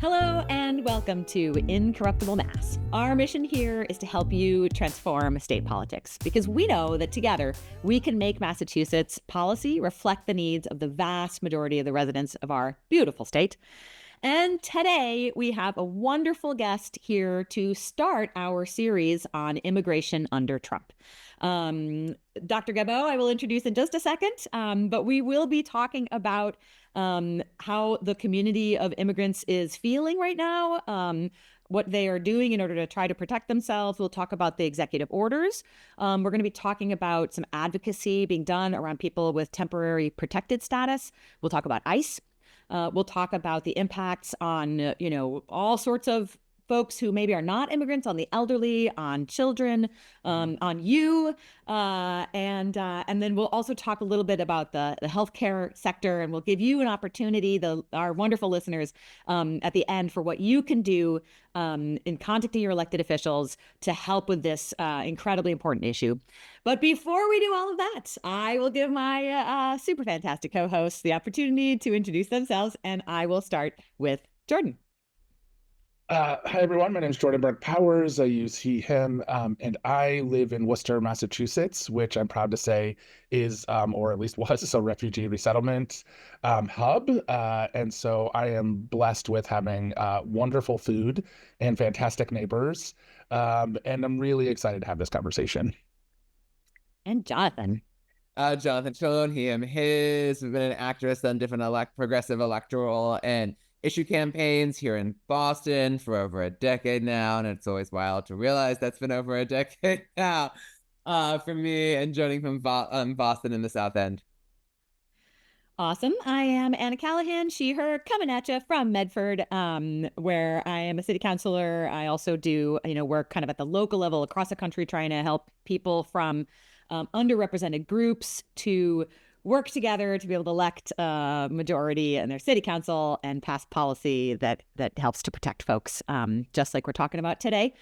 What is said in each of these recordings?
Hello and welcome to Incorruptible Mass. Our mission here is to help you transform state politics because we know that together we can make Massachusetts policy reflect the needs of the vast majority of the residents of our beautiful state. And today we have a wonderful guest here to start our series on immigration under Trump. Dr. Gabeau, I will introduce in just a second, but we will be talking about how the community of immigrants is feeling right now, what they are doing in order to try to protect themselves. We'll talk about the executive orders. We're going to be talking about some advocacy being done around people with temporary protected status. We'll talk about ICE. We'll talk about the impacts on, all sorts of folks who maybe are not immigrants, on the elderly, on children, on you. And then we'll also talk a little bit about the healthcare sector, and we'll give you an opportunity, our wonderful listeners, at the end for what you can do in contacting your elected officials to help with this incredibly important issue. But before we do all of that, I will give my super fantastic co-hosts the opportunity to introduce themselves, and I will start with Jordan. Hi, everyone. My name is Jordan Burke Powers. I use he, him, and I live in Worcester, Massachusetts, which I'm proud to say is, or at least was, a refugee resettlement hub. And so I am blessed with having wonderful food and fantastic neighbors. And I'm really excited to have this conversation. And Jonathan. Jonathan Chone, he, him, his. We've been an activist on different progressive electoral and issue campaigns here in Boston for over a decade now, and it's always wild to realize that's been over a decade now for me, and joining from Boston in the South End. Awesome. I am Anna Callahan, she, her, coming at you from Medford, where I am a city councilor. I also do, work kind of at the local level across the country, trying to help people from underrepresented groups to work together to be able to elect a majority in their city council and pass policy that helps to protect folks, just like we're talking about today.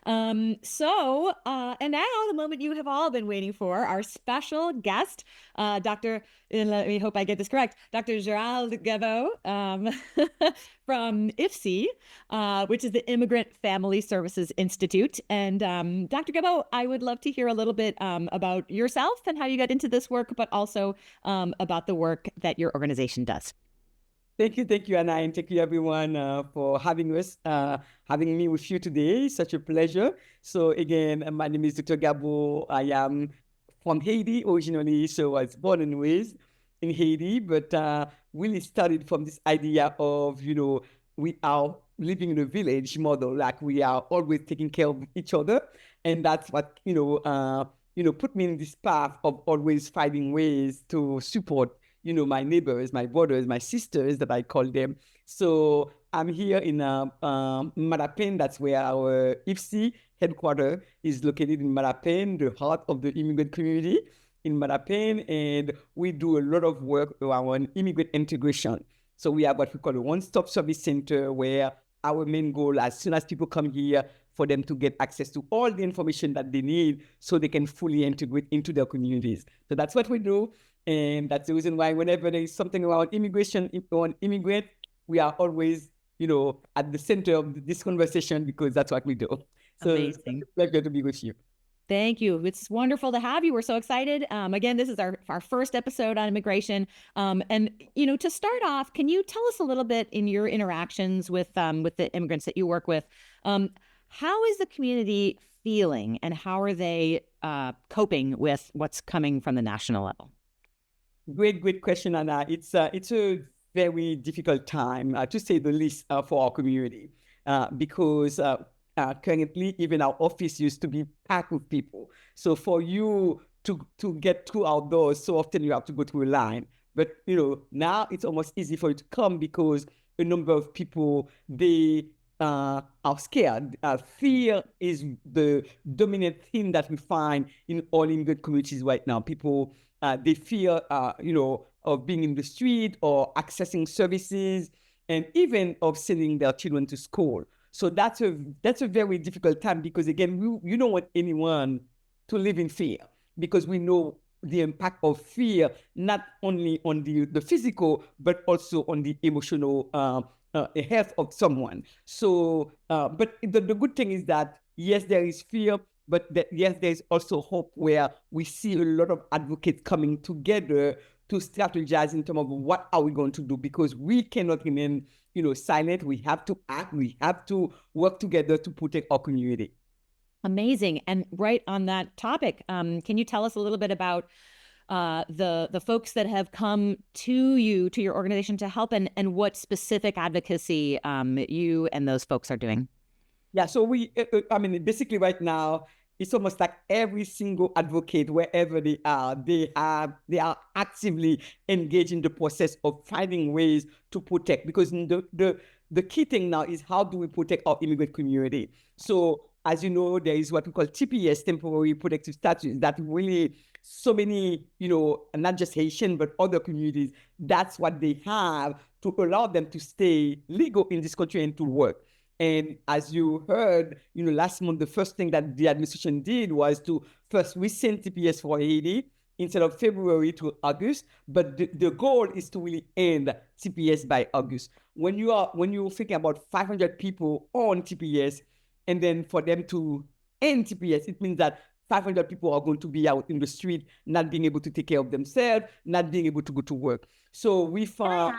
And now the moment you have all been waiting for, our special guest, Dr. Let me hope I get this correct, Dr. Geralde Gabeau from IFSI, which is the Immigrant Family Services Institute. And Dr. Gabeau, I would love to hear a little bit about yourself and how you got into this work, but also about the work that your organization does. Thank you, Anna, and thank you, everyone, for having us, having me with you today. Such a pleasure. So again, my name is Dr. Gabeau. I am from Haiti originally, so I was born and raised in Haiti, but really started from this idea of, we are living in a village model, like we are always taking care of each other. And that's what, put me in this path of always finding ways to support my neighbors, my brothers, my sisters, that I call them. So I'm here in Mattapan. That's where our IFSI headquarters is located, in Mattapan, the heart of the immigrant community in Mattapan. And we do a lot of work around immigrant integration. So we have what we call a one-stop service center, where our main goal, as soon as people come here, for them to get access to all the information that they need so they can fully integrate into their communities. So that's what we do. And that's the reason why whenever there is something around immigration, on immigrant, we are always, at the center of this conversation, because that's what we do. So Amazing. It's a pleasure to be with you. Thank you. It's wonderful to have you. We're so excited. Again, this is our first episode on immigration. And, to start off, can you tell us a little bit in your interactions with the immigrants that you work with? How is the community feeling, and how are they coping with what's coming from the national level? Great question, Anna. It's a very difficult time, to say the least, for our community, because currently even our office used to be packed with people. So for you to get through our doors, so often you have to go through a line. But now it's almost easy for you to come, because a number of people, they are scared. Fear is the dominant thing that we find in all immigrant communities right now. People, they fear, of being in the street or accessing services, and even of sending their children to school. So that's a very difficult time, because again, you don't want anyone to live in fear, because we know the impact of fear, not only on the physical, but also on the emotional health of someone. So, but the good thing is that, yes, there is fear, but yes, there's also hope, where we see a lot of advocates coming together to strategize in terms of what are we going to do, because we cannot remain, silent. We have to act. We have to work together to protect our community. Amazing. And right on that topic, can you tell us a little bit about the folks that have come to your organization to help, and what specific advocacy you and those folks are doing? Yeah, so basically right now, it's almost like every single advocate, wherever they are actively engaged in the process of finding ways to protect. Because the key thing now is, how do we protect our immigrant community? So, as you know, there is what we call TPS, temporary protective status, that really so many, not just Haitian, but other communities, that's what they have to allow them to stay legal in this country and to work. And as you heard, last month, the first thing that the administration did was to first rescind TPS for Haiti instead of February to August. But the goal is to really end TPS by August. When you're thinking about 500 people on TPS, and then for them to end TPS, it means that 500 people are going to be out in the street, not being able to take care of themselves, not being able to go to work. So we found...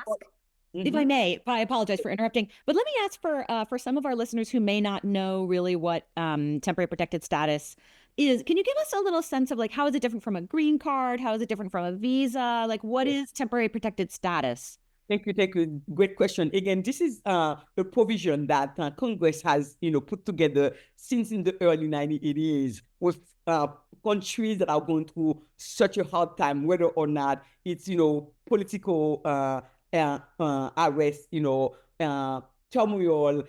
If I may, I apologize for interrupting, but let me ask for some of our listeners who may not know really what temporary protected status is. Can you give us a little sense of, like, how is it different from a green card? How is it different from a visa? Like, what is temporary protected status? Thank you. Great question. Again, this is a provision that Congress has, put together since in the early 1980s, with countries that are going through such a hard time, whether or not it's, political arrest, turmoil,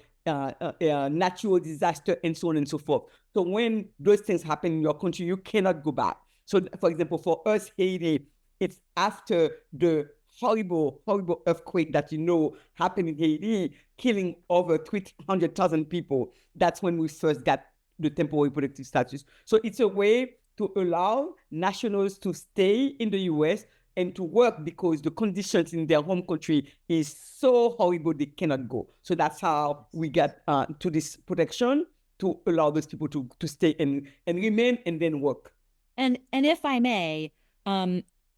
natural disaster, and so on and so forth. So when those things happen in your country, you cannot go back. So, for example, for us, Haiti, it's after the horrible earthquake that happened in Haiti, killing over 300,000 people. That's when we first got the temporary protective status. So it's a way to allow nationals to stay in the U.S. and to work, because the conditions in their home country is so horrible they cannot go. So that's how we get to this protection, to allow those people to stay and remain and then work. And if I may,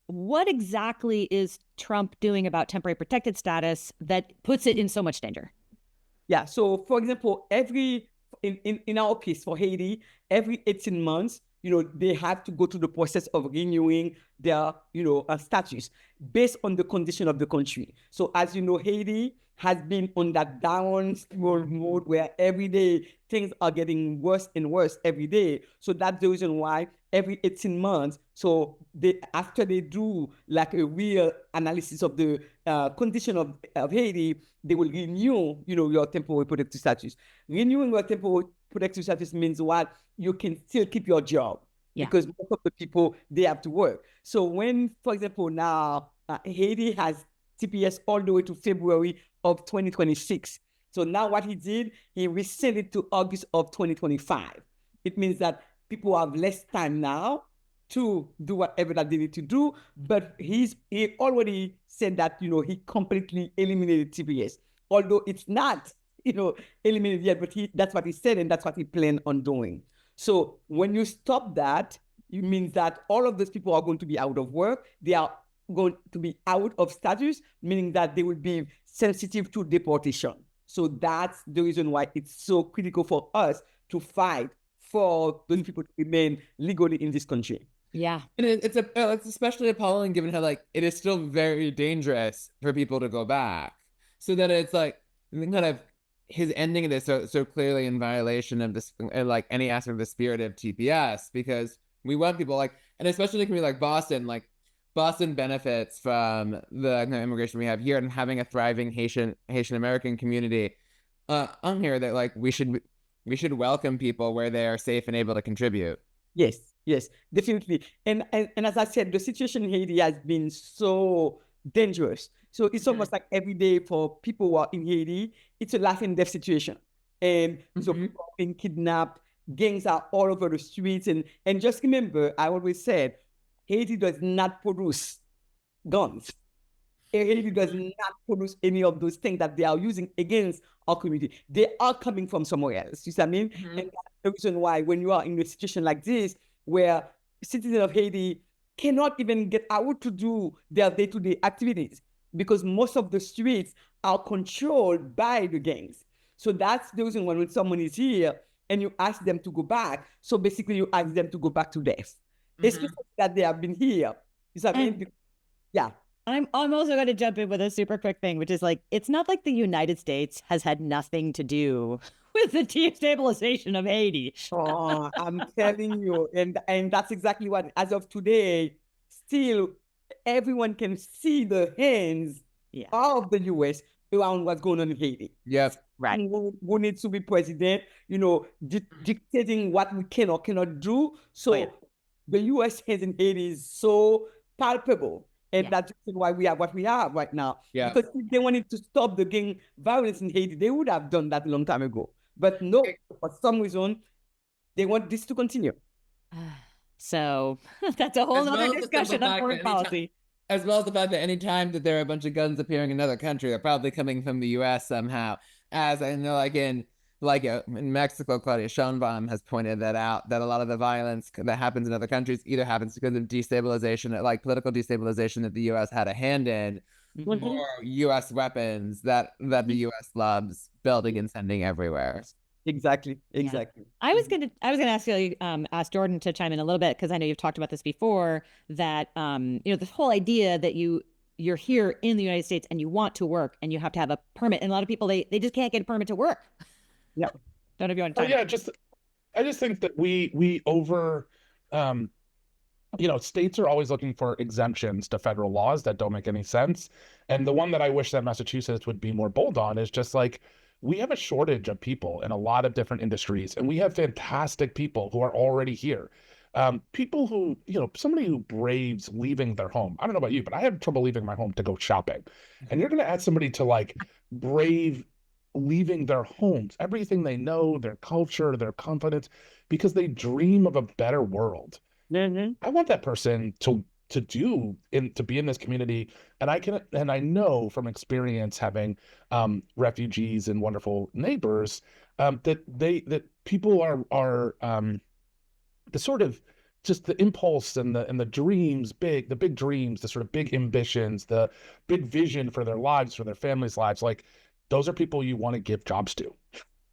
what exactly is Trump doing about temporary protected status that puts it in so much danger? Yeah. So, for example, in our case for Haiti, every 18 months, they have to go through the process of renewing their, status based on the condition of the country. So, as you know, Haiti has been on that downward mode, where every day things are getting worse and worse every day. So that's the reason why every 18 months, so after they do like a real analysis of the condition of Haiti, they will renew, your temporary protective status. Renewing your temporary protective status means what? You can still keep your job. Yeah. Because most of the people, they have to work. So when, for example, now Haiti has TPS all the way to February of 2026. So now what he did, he rescinded it to August of 2025. It means that people have less time now to do whatever that they need to do, but he already said that, he completely eliminated TPS, although it's not, eliminated yet, but that's what he said, and that's what he planned on doing. So when you stop that, it means that all of those people are going to be out of work. They are going to be out of status, meaning that they will be sensitive to deportation. So that's the reason why it's so critical for us to fight for those people to remain legally in this country. Yeah. And it's especially appalling, given how, like, it is still very dangerous for people to go back. So that it's like, kind of his ending of this so clearly in violation of this, like, any aspect of the spirit of TPS, because we want people, like, and especially in a community like Boston benefits from the immigration we have here, and having a thriving Haitian American community on here, that, like, we should welcome people where they are safe and able to contribute. Yes, definitely. And as I said, the situation in Haiti has been so dangerous. So it's almost like every day for people who are in Haiti, it's a life and death situation. And so people are being kidnapped, gangs are all over the streets. And just remember, I always said, Haiti does not produce guns. Haiti does not produce any of those things that they are using against our community. They are coming from somewhere else. You see what I mean? Mhm. And that's the reason why when you are in a situation like this, where citizens of Haiti cannot even get out to do their day-to-day activities because most of the streets are controlled by the gangs. So that's the reason when someone is here and you ask them to go back, so basically you ask them to go back to death, especially that they have been here. You see what I mean? Yeah. I'm also going to jump in with a super quick thing, which is like, it's not like the United States has had nothing to do with the destabilization of Haiti. Oh, I'm telling you, and that's exactly what, as of today, still everyone can see the hands of the US around what's going on in Haiti. Yes. Right. Who needs to be president, dictating what we can or cannot do. So the US hands in Haiti is so palpable. And that's why we have what we have right now. Yeah. Because if they wanted to stop the gang violence in Haiti, they would have done that a long time ago. But no, for some reason, they want this to continue. So that's a whole other discussion on foreign policy. As well as the fact that any time that there are a bunch of guns appearing in another country, they're probably coming from the U.S. somehow. As I know, in Mexico, Claudia Sheinbaum has pointed that out, that a lot of the violence that happens in other countries either happens because of destabilization, like political destabilization that the U.S. had a hand in, or U.S. weapons that the U.S. loves building and sending everywhere. Exactly. Yeah. I was gonna ask Jordan to chime in a little bit, because I know you've talked about this before, that this whole idea that you're here in the United States and you want to work and you have to have a permit, and a lot of people they just can't get a permit to work. Yeah. Don't know if you want to. I just think that we over states are always looking for exemptions to federal laws that don't make any sense. And the one that I wish that Massachusetts would be more bold on is just like, we have a shortage of people in a lot of different industries, and we have fantastic people who are already here. People who, somebody who braves leaving their home. I don't know about you, but I have trouble leaving my home to go shopping. And you're going to ask somebody to like brave leaving their homes, everything they know, their culture, their confidence, because they dream of a better world. I want that person to be in this community, and I know from experience having refugees and wonderful neighbors that people are the sort of just the impulse and the dreams, the big dreams, the sort of big ambitions, the big vision for their lives, for their families' lives, like those are people you want to give jobs to.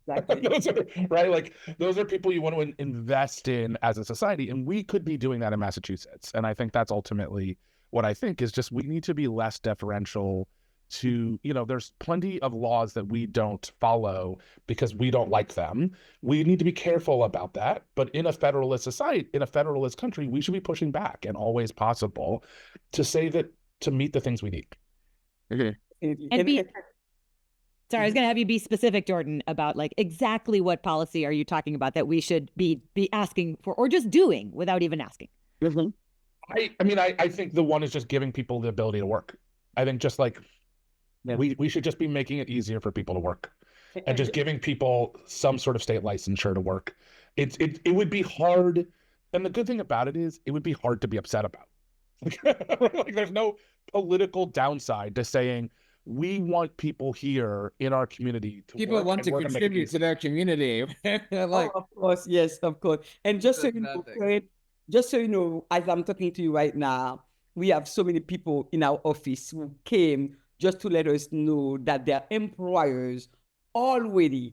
Exactly. Right? Like those are people you want to invest in as a society. And we could be doing that in Massachusetts. And I think that's ultimately what I think is just we need to be less deferential to, there's plenty of laws that we don't follow because we don't like them. We need to be careful about that. But in a federalist society, in a federalist country, we should be pushing back and always possible to meet the things we need. Okay. Sorry, I was going to have you be specific, Jordan, about like exactly what policy are you talking about that we should be asking for, or just doing without even asking? I think the one is just giving people the ability to work. I think just like we should just be making it easier for people to work, and just giving people some sort of state licensure to work. It would be hard, and the good thing about it is it would be hard to be upset about. Like there's no political downside to saying, we want people here in our community to people want to contribute to their community. Of course, yes, of course. And just so you know, as I'm talking to you right now, we have so many people in our office who came just to let us know that their employers already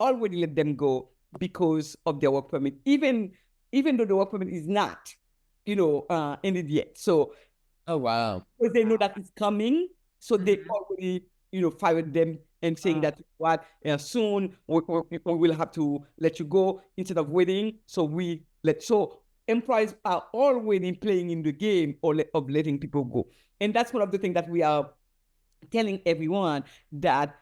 let them go because of their work permit, even though the work permit is not, ended yet. So, oh wow, because they know that it's coming. So they already, fired them and saying that soon we will have to let you go instead of waiting. So employees are already playing in the game of letting people go. And that's one of the things that we are telling everyone, that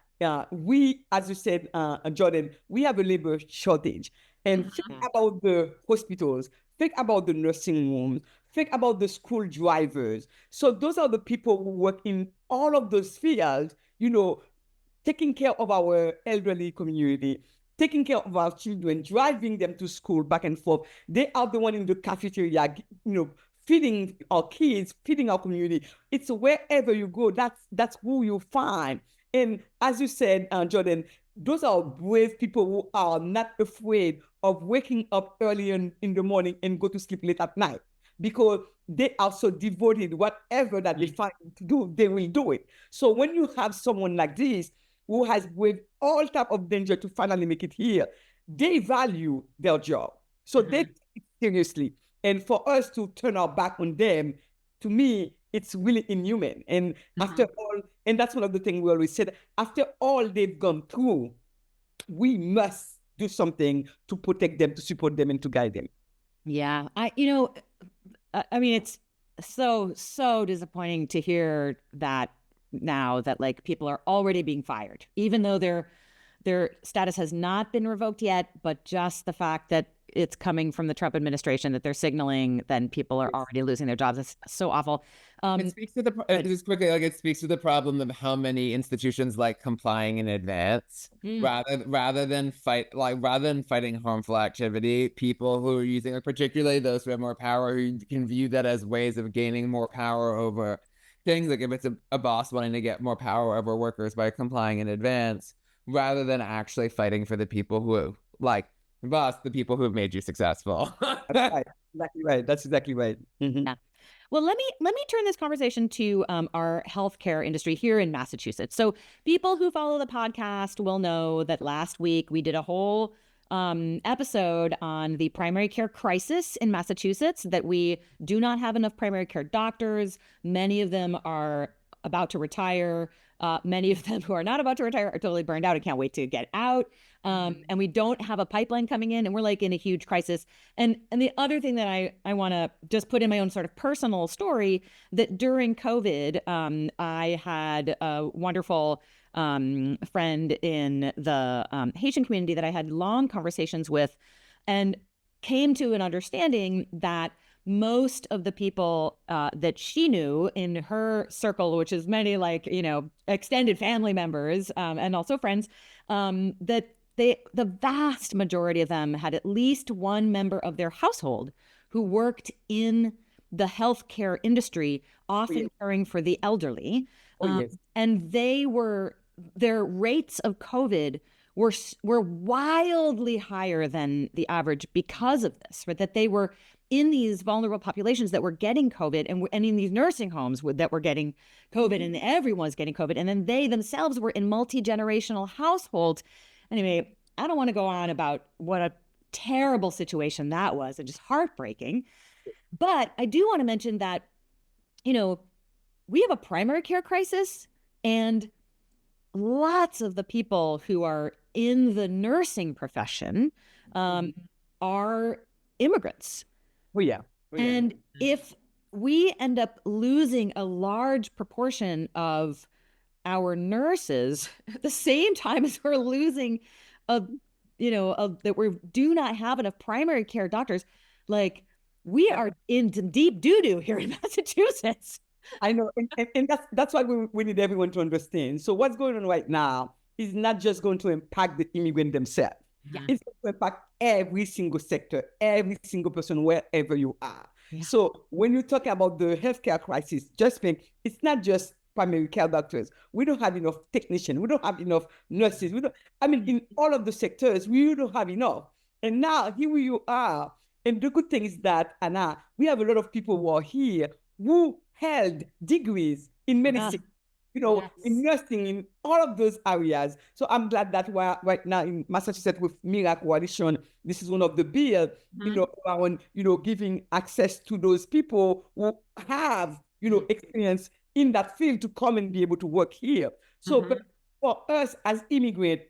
we, as you said, Jordan, we have a labor shortage. And think about the hospitals, think about the nursing homes, think about the school drivers. So those are the people who work in all of those fields, taking care of our elderly community, taking care of our children, driving them to school back and forth. They are the one in the cafeteria, feeding our kids, feeding our community. It's wherever you go, that's who you find. And as you said, Jordan, those are brave people who are not afraid of waking up early in the morning and go to sleep late at night, because they are so devoted. Whatever that they find to do, they will do it. So when you have someone like this who has braved all type of danger to finally make it here, they value their job. So they take it seriously. And for us to turn our back on them, to me, it's really inhuman. And after all, and that's one of the things we always said, after all they've gone through, we must do something to protect them, to support them, and to guide them. Yeah. I mean, it's so disappointing to hear that now, that like people are already being fired, even though their status has not been revoked yet, but just the fact that it's coming from the Trump administration, that they're signaling, then people are already losing their jobs. It's so awful. It speaks to just quickly, like it speaks to the problem of how many institutions like complying in advance rather than fighting harmful activity. People who are using, like, particularly those who have more power, who can view that as ways of gaining more power over things. Like if it's a boss wanting to get more power over workers by complying in advance, rather than actually fighting for the people who, like, boss, the people who have made you successful. That's right. Exactly right. That's exactly right. Yeah. Well, let me turn this conversation to our healthcare industry here in Massachusetts. So people who follow the podcast will know that last week we did a whole episode on the primary care crisis in Massachusetts, that we do not have enough primary care doctors. Many of them are about to retire. Many of them who are not about to retire are totally burned out and can't wait to get out. And we don't have a pipeline coming in, and we're like in a huge crisis. And the other thing that I want to just put in my own sort of personal story, that during COVID, I had a wonderful friend in the Haitian community that I had long conversations with, and came to an understanding that most of the people that she knew in her circle, which is many, like, extended family members and also friends, that the vast majority of them had at least one member of their household who worked in the healthcare industry, often caring for the elderly. And their rates of COVID were wildly higher than the average because of this, right? That they were in these vulnerable populations that were getting COVID, and in these nursing homes that were getting COVID, and everyone's getting COVID. And then they themselves were in multi-generational households. Anyway, I don't want to go on about what a terrible situation that was, and just heartbreaking. But I do want to mention that, we have a primary care crisis, and lots of the people who are in the nursing profession are immigrants. And if we end up losing a large proportion of our nurses at the same time as we're losing that we do not have enough primary care doctors, like, we are in deep doo-doo here in Massachusetts. I know, and that's why we need everyone to understand. So what's going on right now is not just going to impact the immigrant themselves. Yeah. It's going to impact every single sector, every single person, wherever you are. Yeah. So when you talk about the healthcare crisis, just think, it's not just primary care doctors. We don't have enough technicians. We don't have enough nurses. In all of the sectors, we don't have enough. And now here you are. And the good thing is that, Anna, we have a lot of people who are here who held degrees in medicine, in nursing, in all of those areas. So I'm glad that we're right now in Massachusetts with MIRA Coalition, this is one of the bills, around, giving access to those people who have, experience in that field to come and be able to work here. So but for us as immigrants,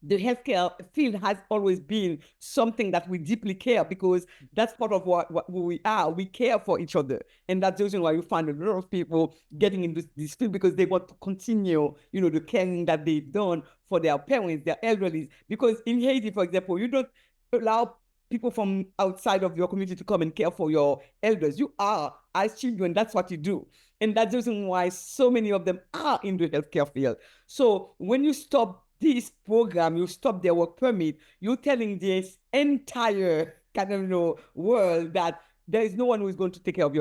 the healthcare field has always been something that we deeply care, because that's part of what we are. We care for each other. And that's the reason why you find a lot of people getting into this field, because they want to continue, the caring that they've done for their parents, their elderly. Because in Haiti, for example, you don't allow people from outside of your community to come and care for your elders. You are, as children, that's what you do. And that's the reason why so many of them are in the healthcare field. So when you stop this program, you stop their work permit, you're telling this entire kind of world that there is no one who is going to take care of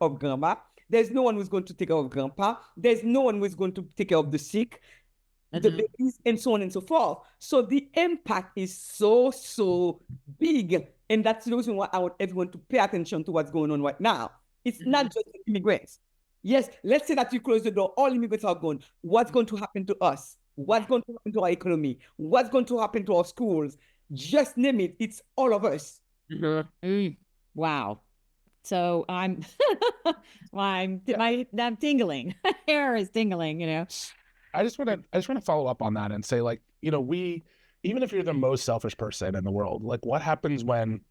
of grandma. There's no one who's going to take care of grandpa. There's no one who is going to take care of the sick, the babies, and so on and so forth. So the impact is so big. And that's the reason why I want everyone to pay attention to what's going on right now. It's not just immigrants. Yes, let's say that you close the door, all immigrants are gone. What's going to happen to us? What's going to happen to our economy? What's going to happen to our schools? Just name it. It's all of us. Wow. So I'm tingling. My hair is tingling, you know. I just want to follow up on that and say, like, you know, even if you're the most selfish person in the world, like, what happens when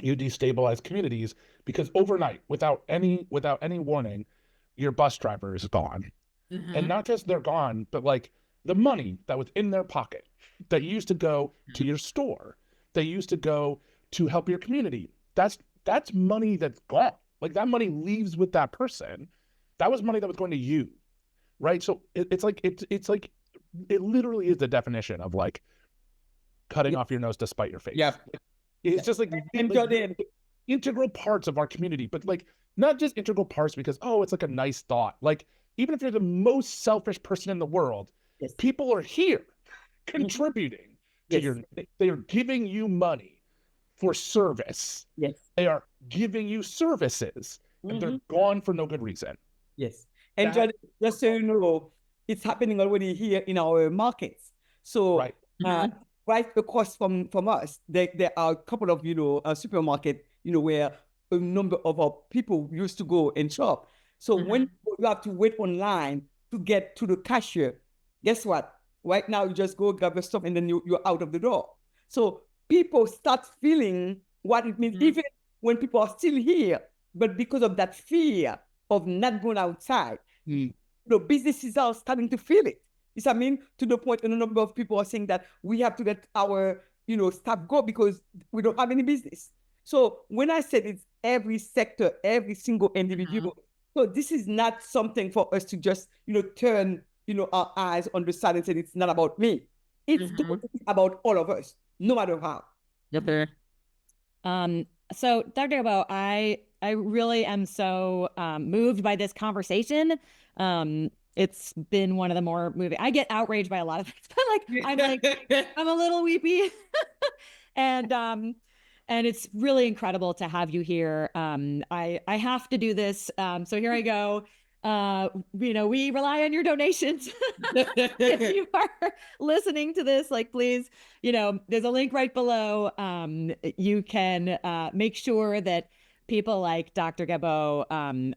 you destabilize communities? Because overnight, without any warning, your bus driver is gone. And not just they're gone, but like the money that was in their pocket that used to go to your store, that used to go to help your community, that's money that's gone. Like, that money leaves with that person. That was money that was going to you, right? So it's like it literally is the definition of like cutting off your nose to spite your face. Yeah. It's just like, integral parts of our community, but like not just integral parts because, oh, it's like a nice thought. Like, even if you're the most selfish person in the world, people are here contributing to they are giving you money for service. Yes. They are giving you services, and they're gone for no good reason. Yes. And just so you know, it's happening already here in our markets. So right across from us, there are a couple of, supermarket, where a number of our people used to go and shop. So when you have to wait online to get to the cashier, guess what? Right now, you just go grab your stuff and then you're out of the door. So people start feeling what it means, even when people are still here, but because of that fear of not going outside, businesses are starting to feel it. It's, to the point, and a number of people are saying that we have to let our, staff go because we don't have any business. So when I said it's every sector, every single individual, so this is not something for us to just, turn, our eyes on the side and say it's not about me. It's about all of us, no matter how. So Dr. Gabeau, I really am so moved by this conversation. It's been one of the more moving. I get outraged by a lot of things, but I'm a little weepy, and it's really incredible to have you here. I have to do this, so here I go. We rely on your donations. If you are listening to this, please, there's a link right below. You can make sure that people like Dr. Gabeau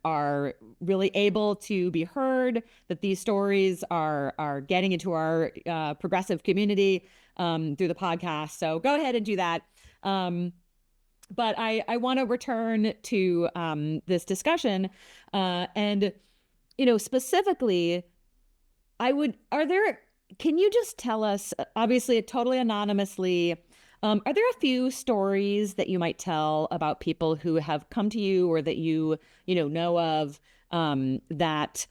are really able to be heard, that these stories are getting into our progressive community through the podcast. So go ahead and do that. But I want to return to this discussion and, specifically, can you just tell us, obviously totally anonymously, are there a few stories that you might tell about people who have come to you or that you know of that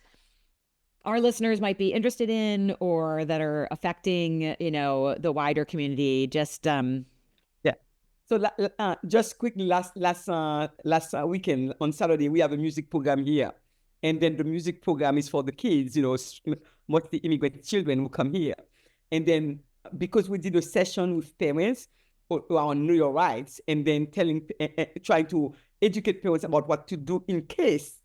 our listeners might be interested in or that are affecting, the wider community? Just So just quickly, last weekend on Saturday, we have a music program here. And then the music program is for the kids, mostly immigrant children who come here. And then because we did a session with parents on Know Your Rights, and then trying to educate parents about what to do in case,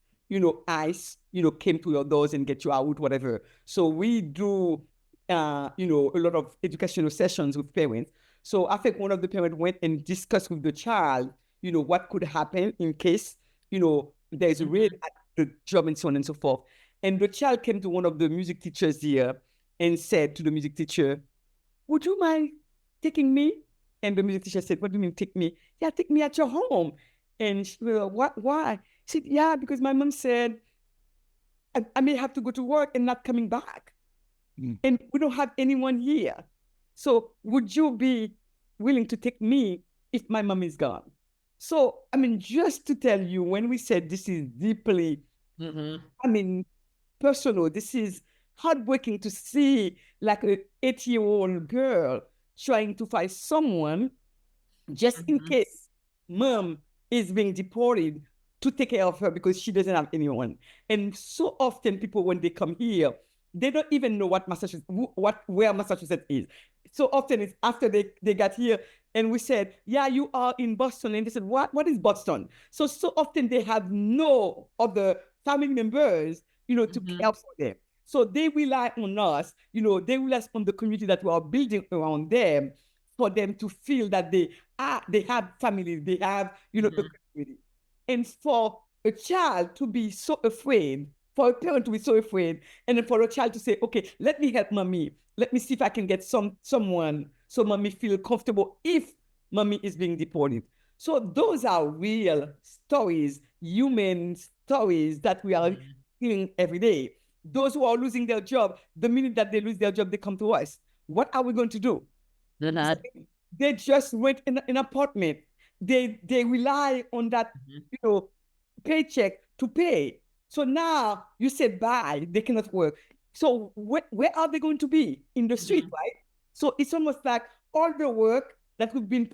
ICE, came to your doors and get you out, whatever. So we do, a lot of educational sessions with parents. So I think one of the parents went and discussed with the child, what could happen in case, there's a raid at the job and so on and so forth. And the child came to one of the music teachers here and said to the music teacher, "Would you mind taking me?" And the music teacher said, "What do you mean take me?" "Yeah, take me at your home." And she said, "What? Why?" She said, "Yeah, because my mom said I may have to go to work and not coming back. And we don't have anyone here. So would you be willing to take me if my mom is gone?" So, just to tell you, when we said this is deeply, personal, this is heartbreaking to see like an 8-year-old girl trying to find someone just in case mom is being deported to take care of her because she doesn't have anyone. And so often people, when they come here, they don't even know what Massachusetts, where Massachusetts is. So often it's after they got here and we said, yeah, you are in Boston. And they said, what is Boston? So often they have no other family members, to care for them. So they rely on us, they rely on the community that we are building around them for them to feel that they have family, they have, a community. And for a child to be so afraid, for a parent to be so afraid, and then for a child to say, okay, let me help mommy. Let me see if I can get someone so mommy feel comfortable if mommy is being deported. So those are real stories, human stories that we are hearing every day. Those who are losing their job, the minute that they lose their job, they come to us. What are we going to do? They just rent an apartment. They rely on that, paycheck to pay. So now you said bye, they cannot work. So where are they going to be? In the street, right? So it's almost like all the work that we've been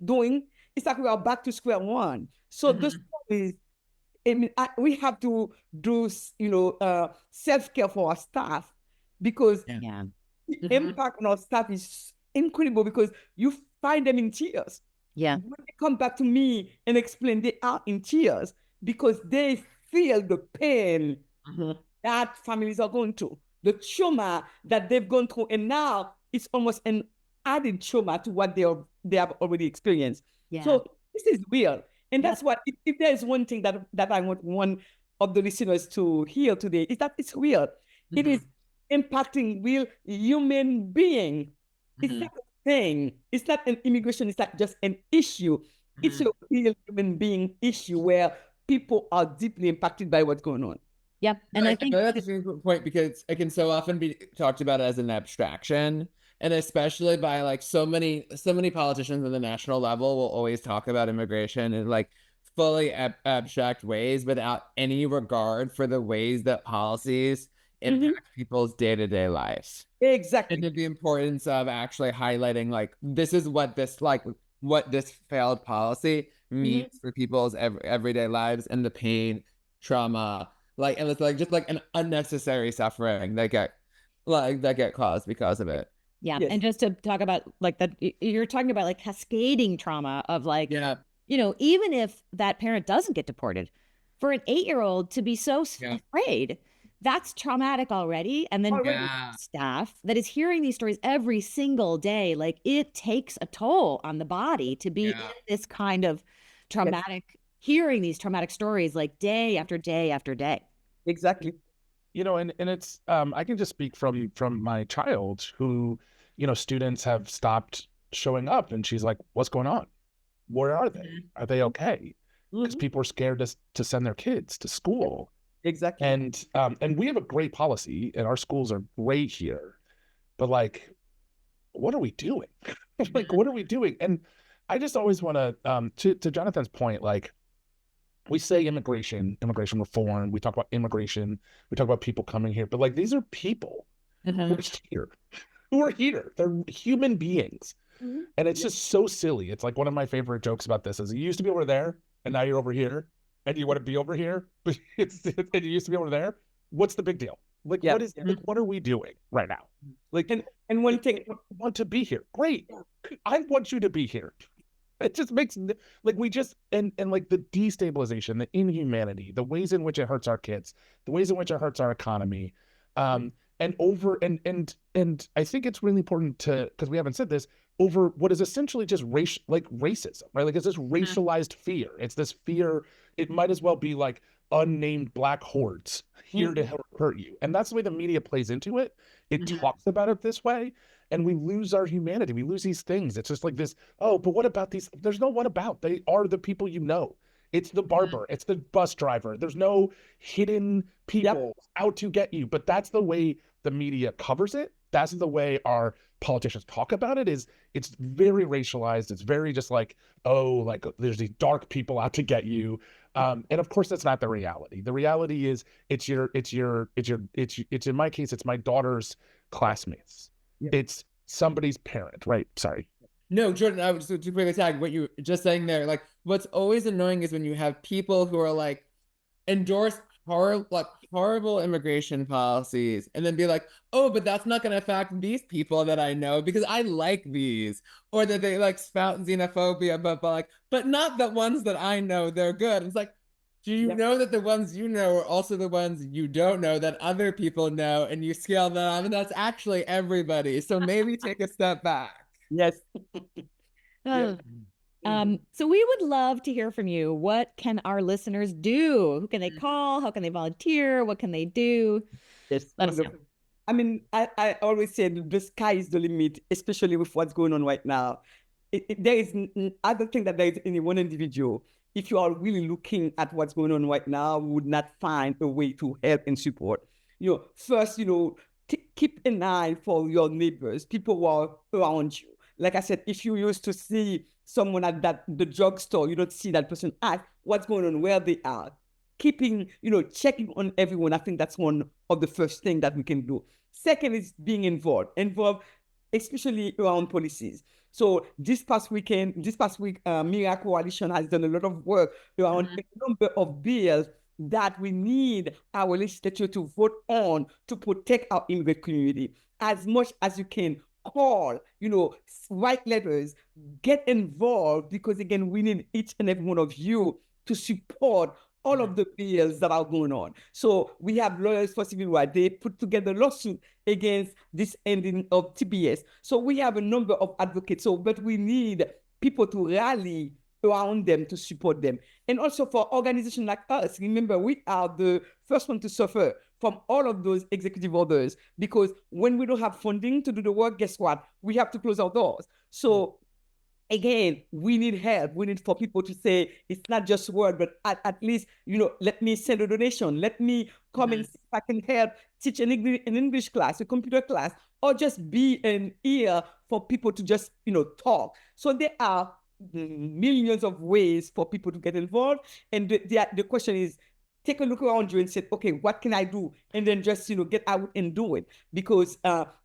doing, it's like we are back to square one. So the stories, we have to do, self-care for our staff because the impact on our staff is incredible because you find them in tears. Yeah. When they come back to me and explain, they are in tears because they feel the pain that families are going through, the trauma that they've gone through, and now it's almost an added trauma to what they have already experienced. Yeah. So this is real. And that's what, if there is one thing that I want one of the listeners to hear today, is that it's real. It is impacting real human being. It's not a thing. It's not an immigration. It's not just an issue. It's a real human being issue where people are deeply impacted by what's going on. Yeah. And I think that's a good point because it can so often be talked about as an abstraction. And especially by like so many politicians at the national level will always talk about immigration in like fully abstract ways without any regard for the ways that policies impact people's day-to-day lives. Exactly. And the importance of actually highlighting like this is what this failed policy means for people's everyday lives and the pain, trauma, like, and it's like just like an unnecessary suffering that get caused because of it. Yeah. Yes. And just to talk about like that, you're talking about like cascading trauma of like, even if that parent doesn't get deported, for an 8-year-old to be so afraid, that's traumatic already. And then staff that is hearing these stories every single day, like it takes a toll on the body to be in this kind of traumatic, hearing these traumatic stories like day after day after day. Exactly. And it's I can just speak from my child who, students have stopped showing up and she's like, what's going on? Where are they? Are they okay? Because people are scared to send their kids to school. Exactly. And we have a great policy and our schools are great here, but like, what are we doing? Like, what are we doing? And I just always want to Jonathan's point, like, we say immigration reform, we talk about immigration, we talk about people coming here, but like these are people who are here. They're human beings. And it's just so silly. It's like one of my favorite jokes about this is you used to be over there and now you're over here and you want to be over here, but and you used to be over there. What's the big deal? Like, what are we doing right now? Like, and one thing, want to be here. Great. I want you to be here. It just makes like we just and like the destabilization, the inhumanity, the ways in which it hurts our kids, the ways in which it hurts our economy, and I think it's really important to, because we haven't said this, over what is essentially just racism, right? Like it's this racialized fear. It's this fear. It might as well be like unnamed black hordes here to hurt you, and that's the way the media plays into it. It talks about it this way. And we lose our humanity. We lose these things. It's just like this, oh, but what about these? There's no what about. They are the people you know. It's the barber. It's the bus driver. There's no hidden people out to get you. But that's the way the media covers it. That's the way our politicians talk about it. It's very racialized. It's very just like, oh, like there's these dark people out to get you. And of course, that's not the reality. The reality is it's in my case, it's my daughter's classmates. It's somebody's parent, right? Sorry. No, Jordan, I was to quickly tag what you were just saying there. Like what's always annoying is when you have people who are like endorse horrible immigration policies and then be like, oh, but that's not going to affect these people that I know because I like these, or that they like spout xenophobia, but not the ones that I know, they're good. It's like, do you know that the ones you know are also the ones you don't know that other people know, and you scale that on, and that's actually everybody. So maybe take a step back. Yes. So we would love to hear from you. What can our listeners do? Who can they call? How can they volunteer? What can they do? Yes. Let us know. I mean, I always say the sky is the limit, especially with what's going on right now. There is, I don't think that there is any one individual. If you are really looking at what's going on right now, we would not find a way to help and support. First, keep an eye for your neighbors, people who are around you. Like I said, if you used to see someone at the drugstore, you don't see that person, ask what's going on, where they are. Checking on everyone. I think that's one of the first things that we can do. Second is being involved, especially around policies. So this past week, Mira Coalition has done a lot of work around a number of bills that we need our legislature to vote on to protect our immigrant community. As much as you can, call, write letters, get involved, because again, we need each and every one of you to support all of the bills that are going on. So we have Lawyers for Civil Rights. They put together a lawsuit against this ending of TBS. So we have a number of advocates. But we need people to rally around them to support them. And also for organizations like us, remember, we are the first one to suffer from all of those executive orders, because when we don't have funding to do the work, guess what? We have to close our doors. So again, we need help. We need for people to say, it's not just word, but at least, let me send a donation. Let me come and see if I can help teach an English class, a computer class, or just be an ear for people to just, talk. So there are millions of ways for people to get involved. And the question is, take a look around you and say, okay, what can I do? And then just, get out and do it. Because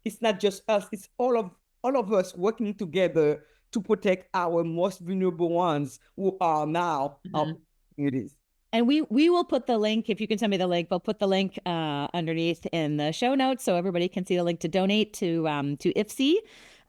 it's not just us, it's all of us working together to protect our most vulnerable ones who are now our communities. And we will put the link, if you can send me the link, we'll put the link underneath in the show notes so everybody can see the link to donate to IFC.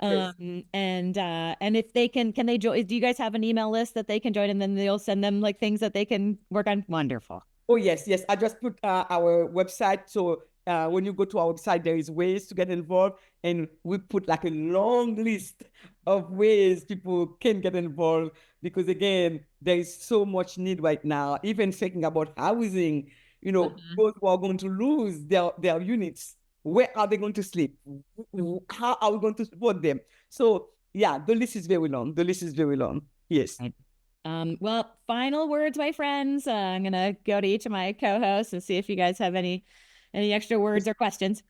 Yes. And if they can they join? Do you guys have an email list that they can join, and then they'll send them like things that they can work on? Wonderful. Oh, yes. I just put our website. So when you go to our website, there is ways to get involved. And we put like a long list of ways people can get involved. Because again, there is so much need right now. Even thinking about housing, those who are going to lose their units. Where are they going to sleep? How are we going to support them? So yeah, the list is very long. Yes. Right. Well, final words, my friends. I'm going to go to each of my co-hosts and see if you guys have any extra words or questions.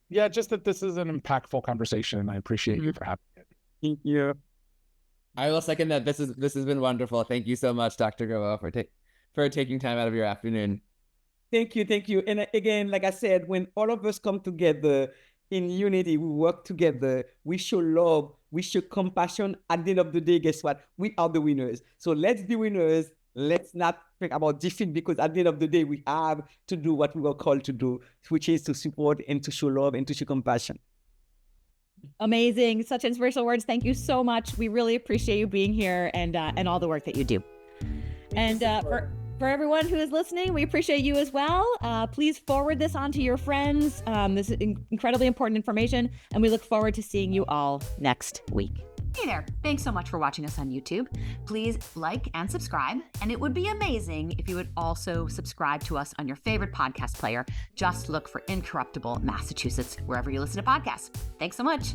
Yeah, just that this is an impactful conversation, and I appreciate you for having it. Thank you. I will second that. This has been wonderful. Thank you so much, Dr. Gabeau, for taking time out of your afternoon. Thank you. And again, like I said, when all of us come together in unity, we work together, we show love, we show compassion. At the end of the day, guess what? We are the winners. So let's be winners. Let's not think about defeat, because at the end of the day, we have to do what we were called to do, which is to support and to show love and to show compassion. Amazing. Such inspirational words. Thank you so much. We really appreciate you being here and all the work that you do. And for everyone who is listening, we appreciate you as well. Please forward this on to your friends. This is incredibly important information, and we look forward to seeing you all next week. Hey there. Thanks so much for watching us on YouTube. Please like and subscribe. And it would be amazing if you would also subscribe to us on your favorite podcast player. Just look for Incorruptible Massachusetts wherever you listen to podcasts. Thanks so much.